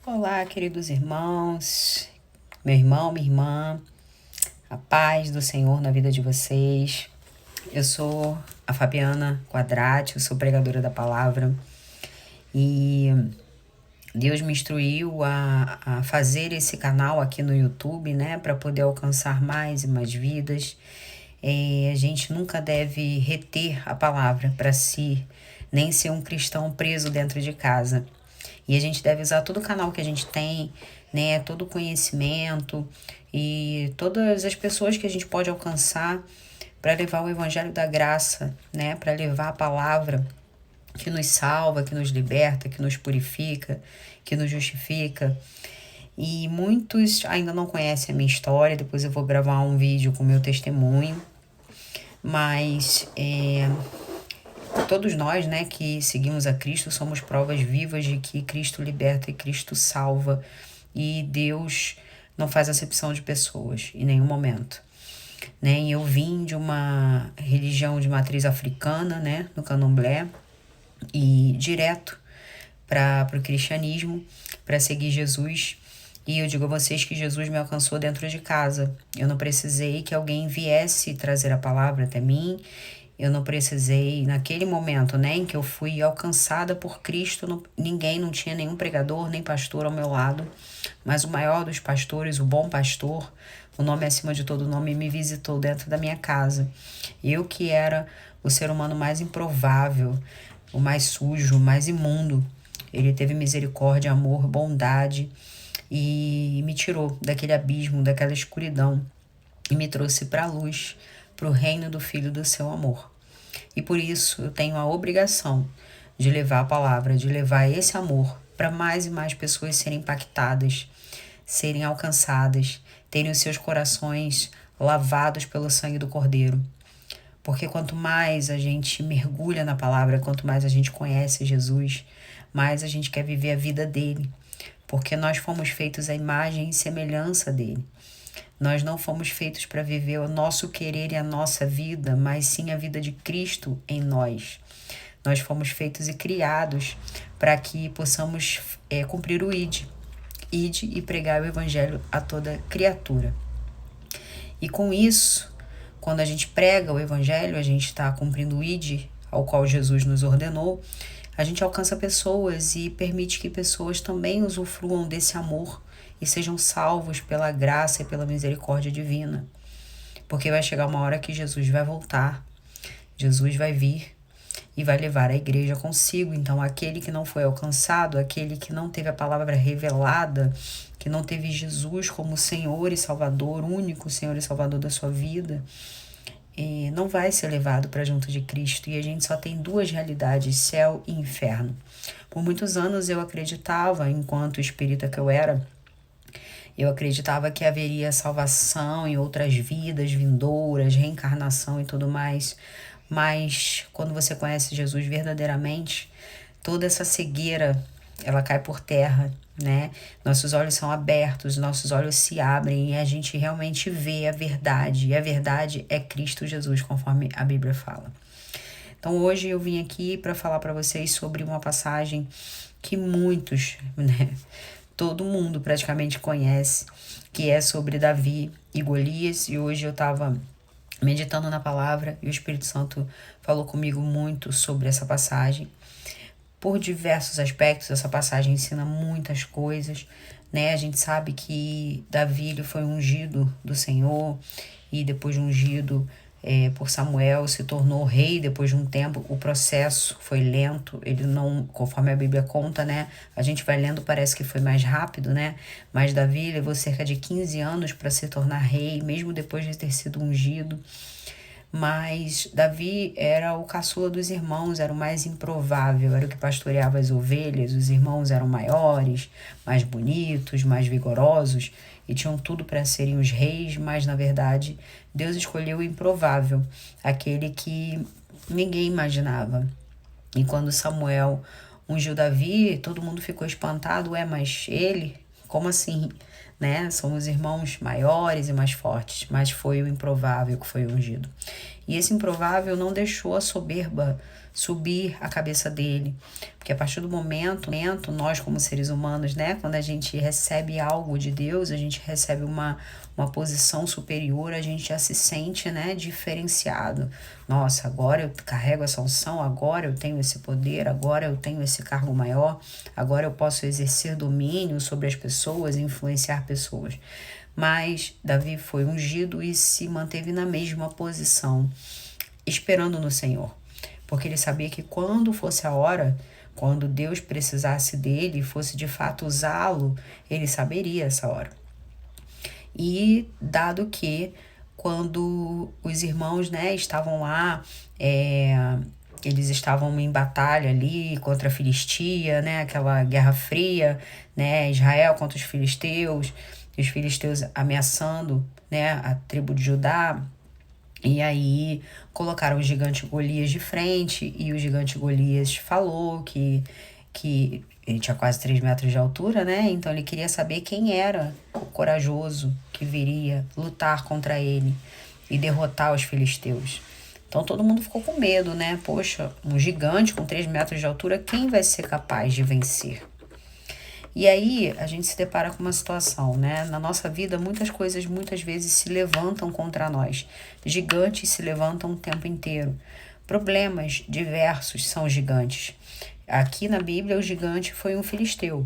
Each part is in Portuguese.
Olá, queridos irmãos, meu irmão, minha irmã, a paz do Senhor na vida de vocês. Eu sou a Fabiana Quadrati, eu sou pregadora da palavra e Deus me instruiu a fazer esse canal aqui no YouTube, né, para poder alcançar mais e mais vidas. A gente nunca deve reter a palavra para si, nem ser um cristão preso dentro de casa. E a gente deve usar todo o canal que a gente tem, né, todo o conhecimento e todas as pessoas que a gente pode alcançar para levar o evangelho da graça, né, para levar a palavra que nos salva, que nos liberta, que nos purifica, que nos justifica. E muitos ainda não conhecem a minha história, depois eu vou gravar um vídeo com o meu testemunho, mas todos nós, né, que seguimos a Cristo, somos provas vivas de que Cristo liberta e Cristo salva. E Deus não faz acepção de pessoas em nenhum momento. Né? E eu vim de uma religião de matriz africana, né, no candomblé, e direto para o cristianismo, para seguir Jesus. E eu digo a vocês que Jesus me alcançou dentro de casa. Eu não precisei que alguém viesse trazer a palavra até mim. Eu não precisei, naquele momento, né, em que eu fui alcançada por Cristo, não tinha nenhum pregador, nem pastor ao meu lado, mas o maior dos pastores, o bom pastor, o nome acima de todo nome, me visitou dentro da minha casa. Eu que era o ser humano mais improvável, o mais sujo, o mais imundo, ele teve misericórdia, amor, bondade e me tirou daquele abismo, daquela escuridão e me trouxe para a luz, para o reino do Filho do seu amor. E por isso eu tenho a obrigação de levar a palavra, de levar esse amor para mais e mais pessoas serem impactadas, serem alcançadas, terem os seus corações lavados pelo sangue do Cordeiro. Porque quanto mais a gente mergulha na palavra, quanto mais a gente conhece Jesus, mais a gente quer viver a vida dele. Porque nós fomos feitos à imagem e semelhança dele. Nós não fomos feitos para viver o nosso querer e a nossa vida, mas sim a vida de Cristo em nós. Nós fomos feitos e criados para que possamos cumprir o ID e pregar o evangelho a toda criatura. E com isso, quando a gente prega o evangelho, a gente está cumprindo o ID ao qual Jesus nos ordenou, a gente alcança pessoas e permite que pessoas também usufruam desse amor e sejam salvos pela graça e pela misericórdia divina. Porque vai chegar uma hora que Jesus vai voltar, Jesus vai vir e vai levar a igreja consigo. Então, aquele que não foi alcançado, aquele que não teve a palavra revelada, que não teve Jesus como Senhor e Salvador, único Senhor e Salvador da sua vida, não vai ser levado para junto de Cristo. E a gente só tem duas realidades, céu e inferno. Por muitos anos eu acreditava, enquanto espírita que eu era, eu acreditava que haveria salvação em outras vidas vindouras, reencarnação e tudo mais. Mas quando você conhece Jesus verdadeiramente, toda essa cegueira, ela cai por terra, né? Nossos olhos são abertos, nossos olhos se abrem e a gente realmente vê a verdade. E a verdade é Cristo Jesus, conforme a Bíblia fala. Então hoje eu vim aqui para falar para vocês sobre uma passagem que muitos, né, todo mundo praticamente conhece, que é sobre Davi e Golias. E hoje eu estava meditando na palavra e o Espírito Santo falou comigo muito sobre essa passagem. Por diversos aspectos, essa passagem ensina muitas coisas, né? A gente sabe que Davi ele foi ungido do Senhor e depois de ungido por Samuel, se tornou rei depois de um tempo. O processo foi lento, ele não, conforme a Bíblia conta, né? A gente vai lendo, parece que foi mais rápido, né? Mas Davi levou cerca de 15 anos para se tornar rei, mesmo depois de ter sido ungido. Mas Davi era o caçula dos irmãos, era o mais improvável, era o que pastoreava as ovelhas. Os irmãos eram maiores, mais bonitos, mais vigorosos e tinham tudo para serem os reis, mas na verdade Deus escolheu o improvável, aquele que ninguém imaginava. E quando Samuel ungiu Davi, todo mundo ficou espantado, mas ele? Como assim? Né? Somos irmãos maiores e mais fortes, mas foi o improvável que foi ungido. E esse improvável não deixou a soberba subir a cabeça dele. Porque a partir do momento, nós como seres humanos, né, quando a gente recebe algo de Deus, a gente recebe uma posição superior, a gente já se sente, né, diferenciado. Nossa, agora eu carrego essa unção, agora eu tenho esse poder, agora eu tenho esse cargo maior, agora eu posso exercer domínio sobre as pessoas e influenciar pessoas. Mas Davi foi ungido e se manteve na mesma posição, esperando no Senhor. Porque ele sabia que quando fosse a hora, quando Deus precisasse dele e fosse de fato usá-lo, ele saberia essa hora. E dado que quando os irmãos, né, estavam lá, eles estavam em batalha ali contra a Filistia, né, aquela guerra fria, né, Israel contra os filisteus ameaçando, né, a tribo de Judá. E aí colocaram o gigante Golias de frente, e o gigante Golias falou que ele tinha quase 3 metros de altura, né? Então ele queria saber quem era o corajoso que viria lutar contra ele e derrotar os filisteus. Então todo mundo ficou com medo, né? Poxa, um gigante com 3 metros de altura, quem vai ser capaz de vencer? E aí a gente se depara com uma situação, né? Na nossa vida, muitas coisas muitas vezes se levantam contra nós. Gigantes se levantam o tempo inteiro. Problemas diversos são gigantes. Aqui na Bíblia, o gigante foi um filisteu.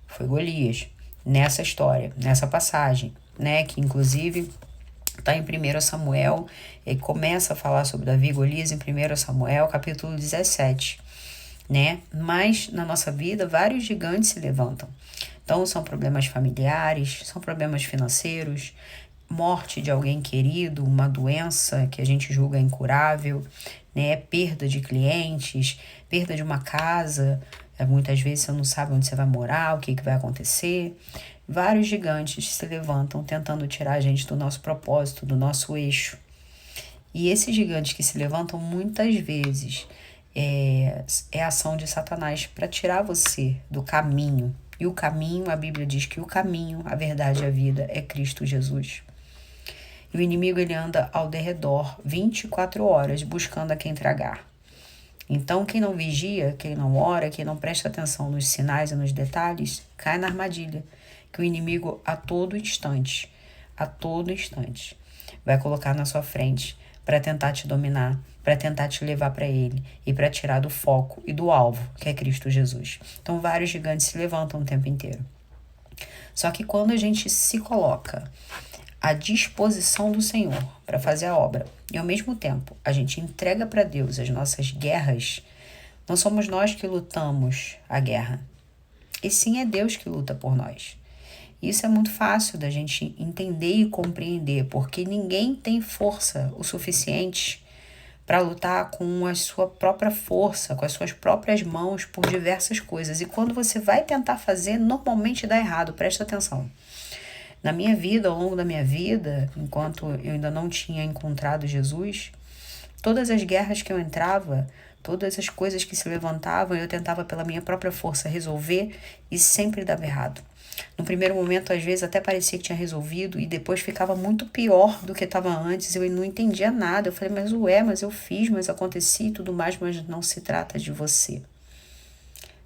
Foi Golias. Nessa história, nessa passagem, né? Que inclusive está em 1 Samuel. E começa a falar sobre Davi e Golias em 1 Samuel, capítulo 17. Né? Mas na nossa vida vários gigantes se levantam. Então são problemas familiares, são problemas financeiros, morte de alguém querido, uma doença que a gente julga incurável, né? Perda de clientes, perda de uma casa, muitas vezes você não sabe onde você vai morar, o que vai acontecer. Vários gigantes se levantam tentando tirar a gente do nosso propósito, do nosso eixo. E esses gigantes que se levantam muitas vezes é a ação de Satanás para tirar você do caminho. E o caminho, a Bíblia diz que o caminho, a verdade e a vida é Cristo Jesus. E o inimigo, ele anda ao derredor 24 horas buscando a quem tragar. Então quem não vigia, quem não ora, quem não presta atenção nos sinais e nos detalhes, cai na armadilha que o inimigo a todo instante vai colocar na sua frente para tentar te dominar, para tentar te levar para ele e para tirar do foco e do alvo, que é Cristo Jesus. Então vários gigantes se levantam o tempo inteiro. Só que quando a gente se coloca à disposição do Senhor para fazer a obra e ao mesmo tempo a gente entrega para Deus as nossas guerras, não somos nós que lutamos a guerra, e sim é Deus que luta por nós. Isso é muito fácil da gente entender e compreender, porque ninguém tem força o suficiente para lutar com a sua própria força, com as suas próprias mãos por diversas coisas. E quando você vai tentar fazer, normalmente dá errado, presta atenção. Na minha vida, ao longo da minha vida, enquanto eu ainda não tinha encontrado Jesus, todas as guerras que eu entrava, todas as coisas que se levantavam, eu tentava pela minha própria força resolver e sempre dava errado. No primeiro momento, às vezes, até parecia que tinha resolvido e depois ficava muito pior do que estava antes. Eu não entendia nada. Eu falei, mas eu fiz, mas acontecia e tudo mais, mas não se trata de você.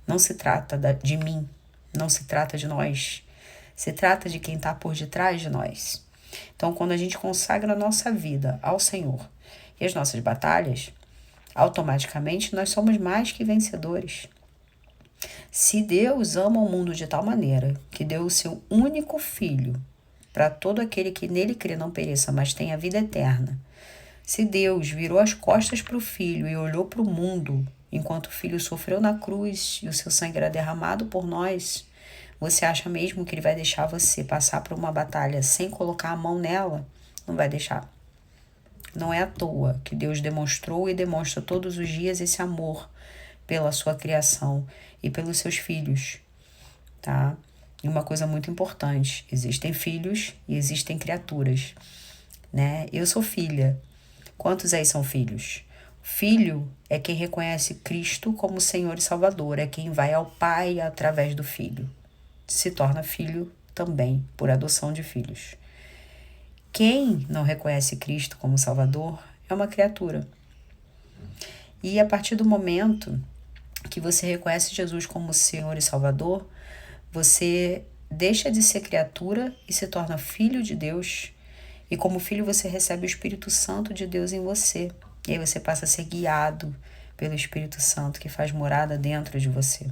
Não se trata de mim. Não se trata de nós. Se trata de quem está por detrás de nós. Então, quando a gente consagra a nossa vida ao Senhor e as nossas batalhas, automaticamente nós somos mais que vencedores. Se Deus ama o mundo de tal maneira que deu o seu único filho para todo aquele que nele crê não pereça, mas tenha a vida eterna. Se Deus virou as costas para o filho e olhou para o mundo enquanto o filho sofreu na cruz e o seu sangue era derramado por nós, você acha mesmo que ele vai deixar você passar por uma batalha sem colocar a mão nela? Não vai deixar. Não é à toa que Deus demonstrou e demonstra todos os dias esse amor pela sua criação e pelos seus filhos, tá? E uma coisa muito importante, existem filhos e existem criaturas, né? Eu sou filha. Quantos aí são filhos? Filho é quem reconhece Cristo como Senhor e Salvador, é quem vai ao Pai através do Filho. Se torna filho também por adoção de filhos. Quem não reconhece Cristo como Salvador é uma criatura. E a partir do momento que você reconhece Jesus como Senhor e Salvador, você deixa de ser criatura e se torna filho de Deus. E como filho você recebe o Espírito Santo de Deus em você. E aí você passa a ser guiado pelo Espírito Santo que faz morada dentro de você.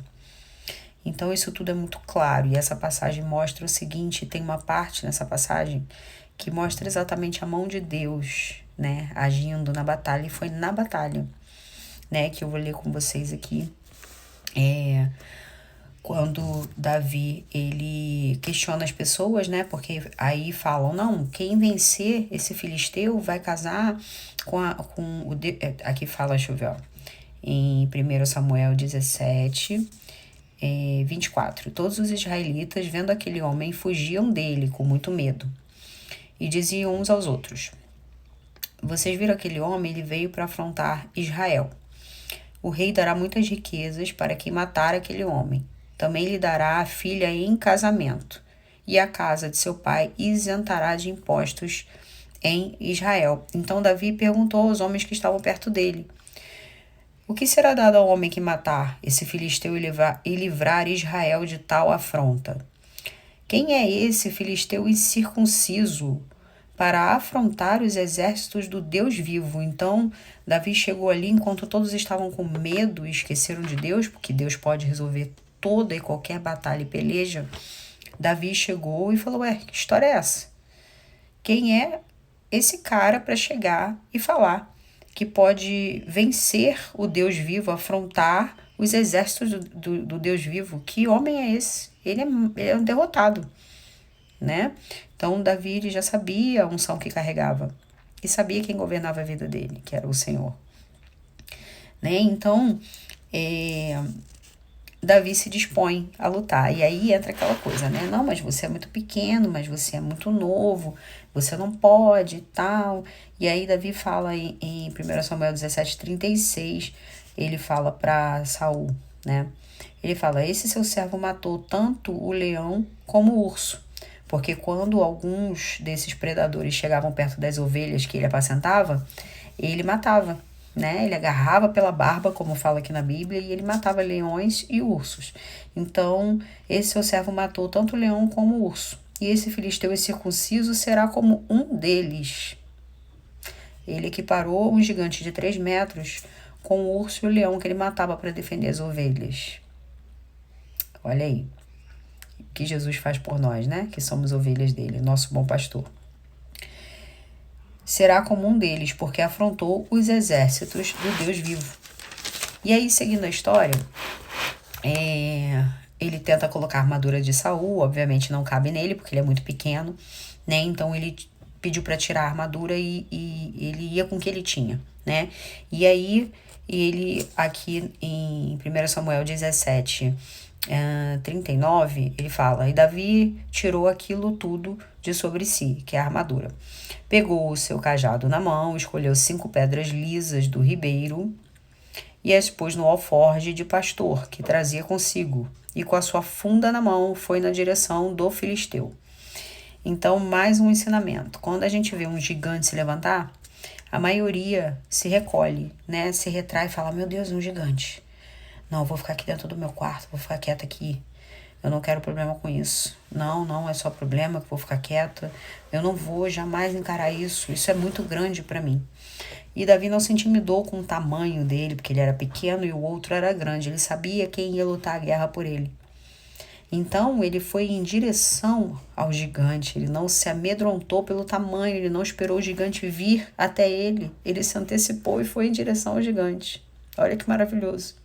Então isso tudo é muito claro. E essa passagem mostra o seguinte, tem uma parte nessa passagem que mostra exatamente a mão de Deus, né, agindo na batalha. E foi na batalha, né, que eu vou ler com vocês aqui. Quando Davi, ele questiona as pessoas, né? Porque aí falam, não, quem vencer esse filisteu vai casar aqui fala, deixa eu ver, ó, em 1 Samuel 17, 24. Todos os israelitas, vendo aquele homem, fugiam dele com muito medo. E diziam uns aos outros, vocês viram aquele homem? Ele veio para afrontar Israel. O rei dará muitas riquezas para quem matar aquele homem. Também lhe dará a filha em casamento, e a casa de seu pai isentará de impostos em Israel. Então Davi perguntou aos homens que estavam perto dele, o que será dado ao homem que matar esse filisteu e livrar Israel de tal afronta? Quem é esse filisteu incircunciso para afrontar os exércitos do Deus vivo? Então Davi chegou ali enquanto todos estavam com medo e esqueceram de Deus, porque Deus pode resolver toda e qualquer batalha e peleja. Davi chegou e falou, que história é essa? Quem é esse cara para chegar e falar que pode vencer o Deus vivo, afrontar os exércitos do Deus vivo? Que homem é esse? Ele é um derrotado, né? Então Davi ele já sabia a unção que carregava e sabia quem governava a vida dele, que era o Senhor, né? Então Davi se dispõe a lutar. E aí entra aquela coisa, né? Não, mas você é muito pequeno, mas você é muito novo, você não pode e tal. E aí Davi fala em 1 Samuel 17:36, ele fala para Saul, né? Ele fala, esse seu servo matou tanto o leão como o urso. Porque quando alguns desses predadores chegavam perto das ovelhas que ele apacentava, ele matava, né? Ele agarrava pela barba, como fala aqui na Bíblia, e ele matava leões e ursos. Então, esse seu servo matou tanto o leão como o urso. E esse filisteu incircunciso será como um deles. Ele equiparou um gigante de 3 metros com o urso e o leão que ele matava para defender as ovelhas. Olha aí, o que Jesus faz por nós, né? Que somos ovelhas dele, nosso bom pastor. Será como um deles, porque afrontou os exércitos do Deus vivo. E aí, seguindo a história, ele tenta colocar a armadura de Saul, obviamente não cabe nele, porque ele é muito pequeno, né? Então ele pediu para tirar a armadura e ele ia com o que ele tinha, né? E aí, ele aqui em 1 Samuel 17, 39, ele fala, e Davi tirou aquilo tudo de sobre si, que é a armadura. Pegou o seu cajado na mão, escolheu 5 pedras lisas do ribeiro e as pôs no alforje de pastor que trazia consigo, e com a sua funda na mão foi na direção do filisteu. Então, mais um ensinamento. Quando a gente vê um gigante se levantar, a maioria se recolhe, né? Se retrai e fala, meu Deus, um gigante. Não, eu vou ficar aqui dentro do meu quarto, vou ficar quieta aqui. Eu não quero problema com isso. Não é só problema que eu vou ficar quieta. Eu não vou jamais encarar isso. Isso é muito grande para mim. E Davi não se intimidou com o tamanho dele, porque ele era pequeno e o outro era grande. Ele sabia quem ia lutar a guerra por ele. Então, ele foi em direção ao gigante. Ele não se amedrontou pelo tamanho. Ele não esperou o gigante vir até ele. Ele se antecipou e foi em direção ao gigante. Olha que maravilhoso.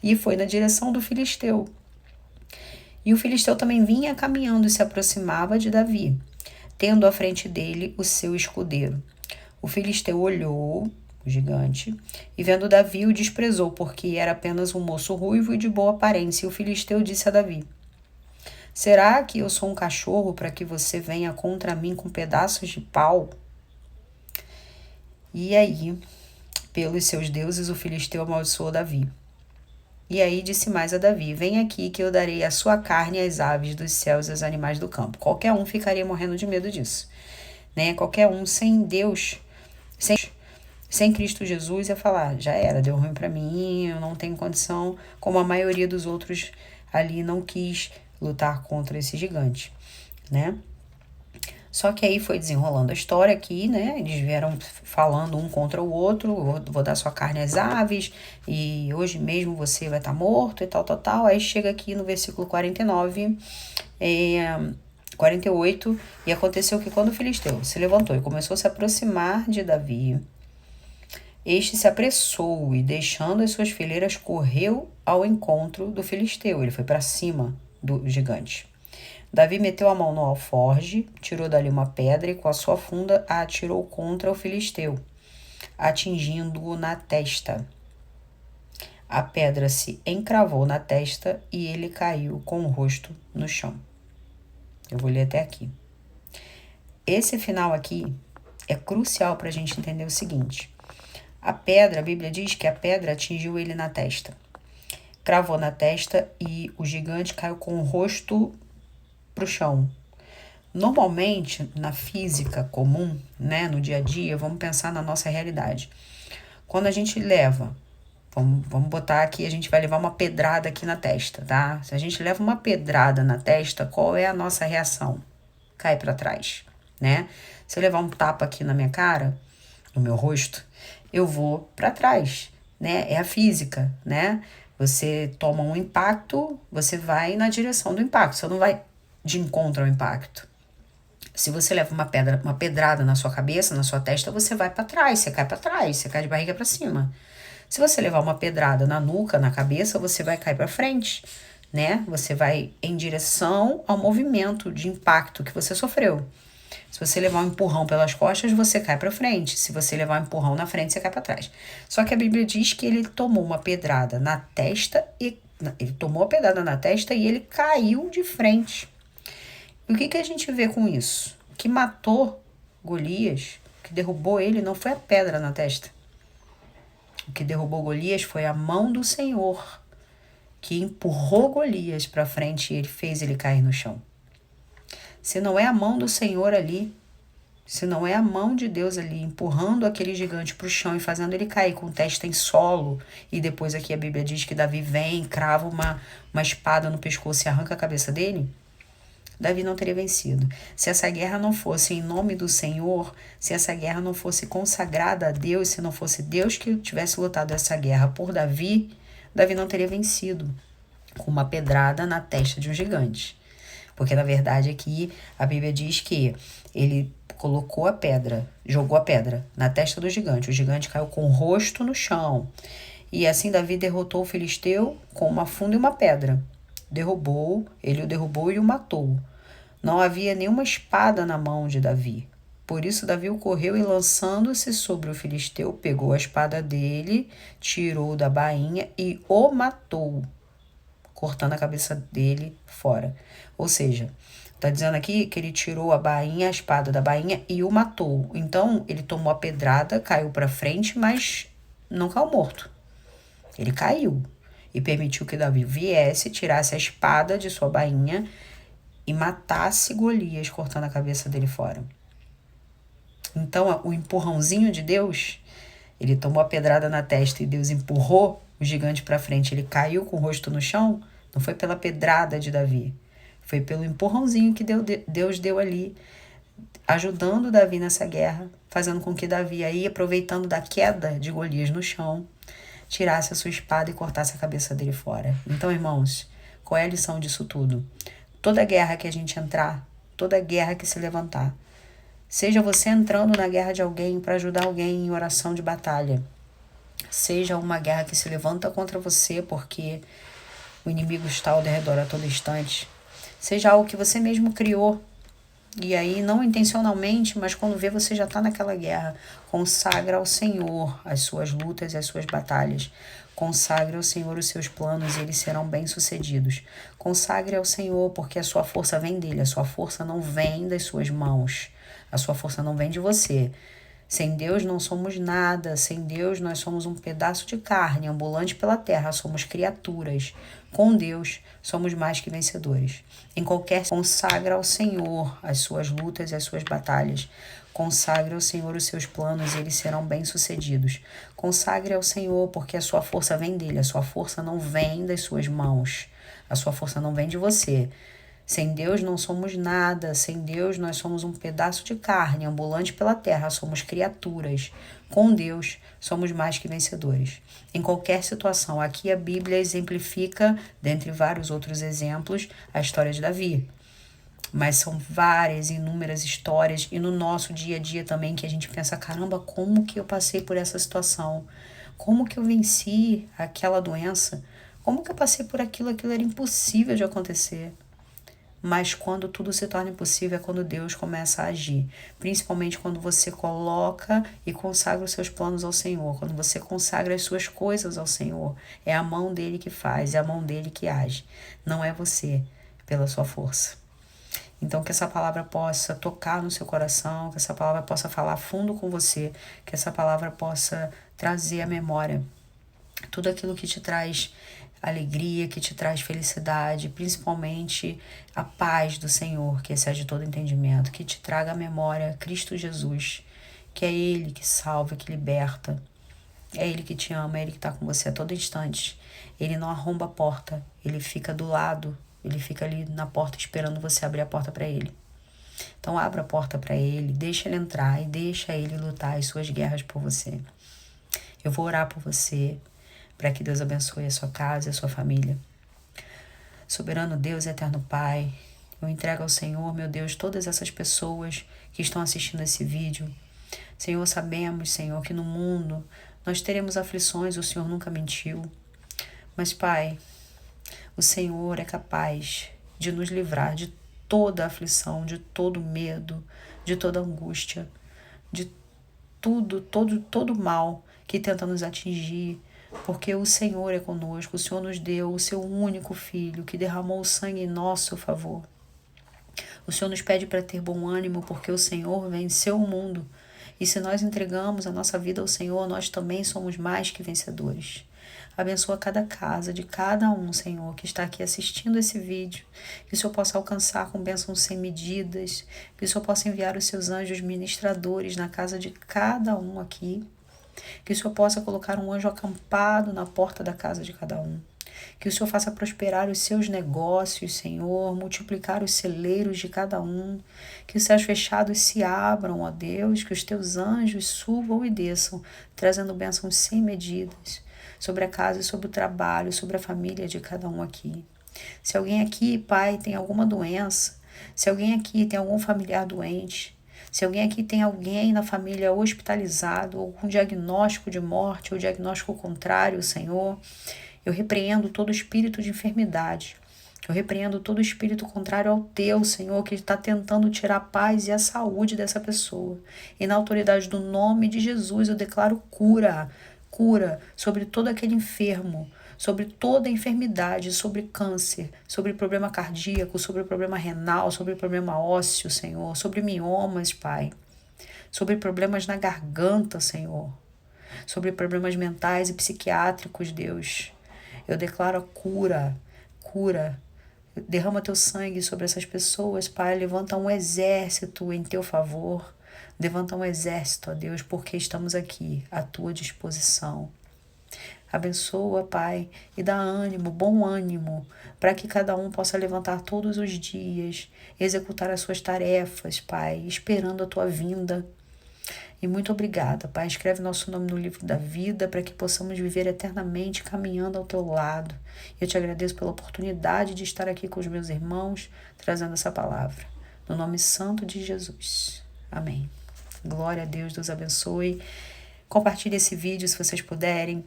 E foi na direção do filisteu. E o filisteu também vinha caminhando e se aproximava de Davi, tendo à frente dele o seu escudeiro. O filisteu olhou, o gigante, e vendo Davi o desprezou, porque era apenas um moço ruivo e de boa aparência. E o filisteu disse a Davi, será que eu sou um cachorro para que você venha contra mim com pedaços de pau? E aí, pelos seus deuses, o filisteu amaldiçoou Davi. E aí disse mais a Davi, vem aqui que eu darei a sua carne às aves dos céus e aos animais do campo. Qualquer um ficaria morrendo de medo disso, né? Qualquer um sem Deus, sem Sem Cristo Jesus, ia falar, já era, deu ruim para mim, eu não tenho condição, como a maioria dos outros ali não quis lutar contra esse gigante, né? Só que aí foi desenrolando a história aqui, né? Eles vieram falando um contra o outro, vou dar sua carne às aves, e hoje mesmo você vai estar morto e tal, tal, tal. Aí chega aqui no versículo 49, 48, e aconteceu que quando o filisteu se levantou e começou a se aproximar de Davi, este se apressou e, deixando as suas fileiras, correu ao encontro do filisteu. Ele foi para cima do gigante. Davi meteu a mão no alforje, tirou dali uma pedra e com a sua funda a atirou contra o filisteu, atingindo-o na testa. A pedra se encravou na testa e ele caiu com o rosto no chão. Eu vou ler até aqui. Esse final aqui é crucial para a gente entender o seguinte. A pedra, a Bíblia diz que a pedra atingiu ele na testa. Cravou na testa e o gigante caiu com o rosto para o chão. Normalmente, na física comum, né, no dia a dia, vamos pensar na nossa realidade. Quando a gente leva, vamos botar aqui, a gente vai levar uma pedrada aqui na testa, tá? Se a gente leva uma pedrada na testa, qual é a nossa reação? Cai para trás, né? Se eu levar um tapa aqui na minha cara, no meu rosto, eu vou para trás, né? É a física, né? Você toma um impacto, você vai na direção do impacto, você não vai de encontro ao impacto. Se você leva uma pedrada na sua cabeça, na sua testa, você vai para trás, você cai para trás, você cai de barriga para cima. Se você levar uma pedrada na nuca, na cabeça, você vai cair para frente, né? Você vai em direção ao movimento de impacto que você sofreu. Se você levar um empurrão pelas costas, você cai para frente. Se você levar um empurrão na frente, você cai para trás. Só que a Bíblia diz que ele tomou uma pedrada na testa e ele caiu de frente. E o que a gente vê com isso? O que matou Golias, o que derrubou ele, não foi a pedra na testa. O que derrubou Golias foi a mão do Senhor, que empurrou Golias para frente e fez ele cair no chão. Se não é a mão do Senhor ali, se não é a mão de Deus ali, empurrando aquele gigante para o chão e fazendo ele cair com testa em solo, e depois aqui a Bíblia diz que Davi vem, crava uma espada no pescoço e arranca a cabeça dele, Davi não teria vencido. Se essa guerra não fosse em nome do Senhor, se essa guerra não fosse consagrada a Deus, se não fosse Deus que tivesse lutado essa guerra por Davi, Davi não teria vencido com uma pedrada na testa de um gigante. Porque na verdade aqui a Bíblia diz que ele colocou a pedra, jogou a pedra na testa do gigante. O gigante caiu com o rosto no chão. E assim Davi derrotou o filisteu com uma funda e uma pedra. Ele o derrubou e o matou. Não havia nenhuma espada na mão de Davi. Por isso Davi correu e, lançando-se sobre o filisteu, pegou a espada dele, tirou da bainha e o matou, cortando a cabeça dele fora. Ou seja, está dizendo aqui que ele tirou a espada da bainha e o matou. Então, ele tomou a pedrada, caiu para frente, mas não caiu morto. Ele caiu e permitiu que Davi viesse, tirasse a espada de sua bainha e matasse Golias, cortando a cabeça dele fora. Então, o empurrãozinho de Deus, ele tomou a pedrada na testa e Deus empurrou o gigante para frente, ele caiu com o rosto no chão, não foi pela pedrada de Davi, foi pelo empurrãozinho que Deus deu ali, ajudando Davi nessa guerra, fazendo com que Davi, aí, aproveitando da queda de Golias no chão, tirasse a sua espada e cortasse a cabeça dele fora. Então, irmãos, qual é a lição disso tudo? Toda guerra que a gente entrar, toda guerra que se levantar, seja você entrando na guerra de alguém para ajudar alguém em oração de batalha, seja uma guerra que se levanta contra você porque o inimigo está ao redor a todo instante, seja algo que você mesmo criou, e aí não intencionalmente, mas quando vê você já está naquela guerra, consagra ao Senhor as suas lutas e as suas batalhas. Consagre ao Senhor os seus planos e eles serão bem-sucedidos. Consagre ao Senhor porque a sua força vem dele, a sua força não vem das suas mãos, a sua força não vem de você. Sem Deus não somos nada, sem Deus nós somos um pedaço de carne, ambulante pela terra, somos criaturas. Com Deus somos mais que vencedores. Consagra ao Senhor as suas lutas e as suas batalhas. Consagre ao Senhor os seus planos e eles serão bem-sucedidos. Consagre ao Senhor, porque a sua força vem dele, a sua força não vem das suas mãos, a sua força não vem de você. Sem Deus não somos nada, sem Deus nós somos um pedaço de carne, ambulante pela terra, somos criaturas. Com Deus somos mais que vencedores. Em qualquer situação, aqui a Bíblia exemplifica, dentre vários outros exemplos, a história de Davi. Mas são várias, inúmeras histórias, e no nosso dia a dia também, que a gente pensa, caramba, como que eu passei por essa situação? Como que eu venci aquela doença? Como que eu passei por aquilo era impossível de acontecer? Mas quando tudo se torna impossível é quando Deus começa a agir. Principalmente quando você coloca e consagra os seus planos ao Senhor. Quando você consagra as suas coisas ao Senhor. É a mão dele que faz, é a mão dele que age. Não é você, pela sua força. Então que essa palavra possa tocar no seu coração, que essa palavra possa falar fundo com você, que essa palavra possa trazer à memória tudo aquilo que te traz alegria, que te traz felicidade, principalmente a paz do Senhor, que excede todo entendimento, que te traga à memória Cristo Jesus, que é Ele que salva, que liberta, é Ele que te ama, é Ele que está com você a todo instante. Ele não arromba a porta, Ele fica do lado, Ele fica ali na porta esperando você abrir a porta para Ele. Então abra a porta para Ele, deixa Ele entrar e deixa Ele lutar as suas guerras por você. Eu vou orar por você, para que Deus abençoe a sua casa e a sua família. Soberano Deus, eterno Pai, eu entrego ao Senhor, meu Deus, todas essas pessoas que estão assistindo esse vídeo. Senhor, sabemos, Senhor, que no mundo nós teremos aflições, o Senhor nunca mentiu. Mas, Pai, o Senhor é capaz de nos livrar de toda aflição, de todo medo, de toda angústia, de todo mal que tenta nos atingir, porque o Senhor é conosco, o Senhor nos deu o seu único Filho, que derramou o sangue em nosso favor. O Senhor nos pede para ter bom ânimo, porque o Senhor venceu o mundo. E se nós entregamos a nossa vida ao Senhor, nós também somos mais que vencedores. Abençoa cada casa de cada um, Senhor, que está aqui assistindo esse vídeo. Que o Senhor possa alcançar com bênçãos sem medidas. Que o Senhor possa enviar os seus anjos ministradores na casa de cada um aqui. Que o Senhor possa colocar um anjo acampado na porta da casa de cada um. Que o Senhor faça prosperar os seus negócios, Senhor, multiplicar os celeiros de cada um. Que os céus fechados se abram, ó Deus, que os teus anjos subam e desçam, trazendo bênçãos sem medidas sobre a casa e sobre o trabalho, sobre a família de cada um aqui. Se alguém aqui, Pai, tem alguma doença, se alguém aqui tem algum familiar doente, se alguém aqui tem alguém na família hospitalizado, ou com diagnóstico de morte, ou diagnóstico contrário, Senhor, eu repreendo todo espírito de enfermidade. Eu repreendo todo espírito contrário ao teu, Senhor, que está tentando tirar a paz e a saúde dessa pessoa. E na autoridade do nome de Jesus, eu declaro cura sobre todo aquele enfermo, sobre toda enfermidade, sobre câncer, sobre problema cardíaco, sobre problema renal, sobre problema ósseo, Senhor, sobre miomas, Pai, sobre problemas na garganta, Senhor, sobre problemas mentais e psiquiátricos, Deus. Eu declaro a cura. Derrama teu sangue sobre essas pessoas, Pai. Levanta um exército em teu favor. Levanta um exército, ó Deus, porque estamos aqui à tua disposição. Abençoa, Pai, e dá ânimo, bom ânimo, para que cada um possa levantar todos os dias, executar as suas tarefas, Pai, esperando a tua vinda. E muito obrigada, Pai. Escreve nosso nome no livro da vida para que possamos viver eternamente caminhando ao teu lado. Eu te agradeço pela oportunidade de estar aqui com os meus irmãos, trazendo essa palavra. No nome santo de Jesus. Amém. Glória a Deus, Deus abençoe. Compartilhe esse vídeo se vocês puderem.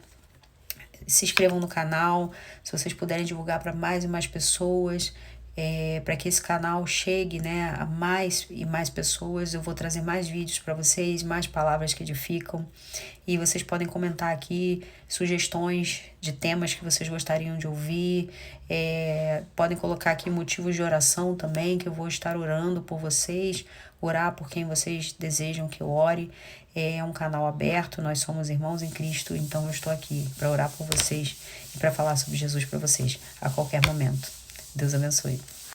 Se inscrevam no canal, se vocês puderem divulgar para mais e mais pessoas, para que esse canal chegue, né, a mais e mais pessoas. Eu vou trazer mais vídeos para vocês, mais palavras que edificam. E vocês podem comentar aqui sugestões de temas que vocês gostariam de ouvir. Podem colocar aqui motivos de oração também, que eu vou estar orando por vocês, orar por quem vocês desejam que eu ore. É um canal aberto, nós somos irmãos em Cristo, então eu estou aqui para orar por vocês e para falar sobre Jesus para vocês a qualquer momento. Deus abençoe.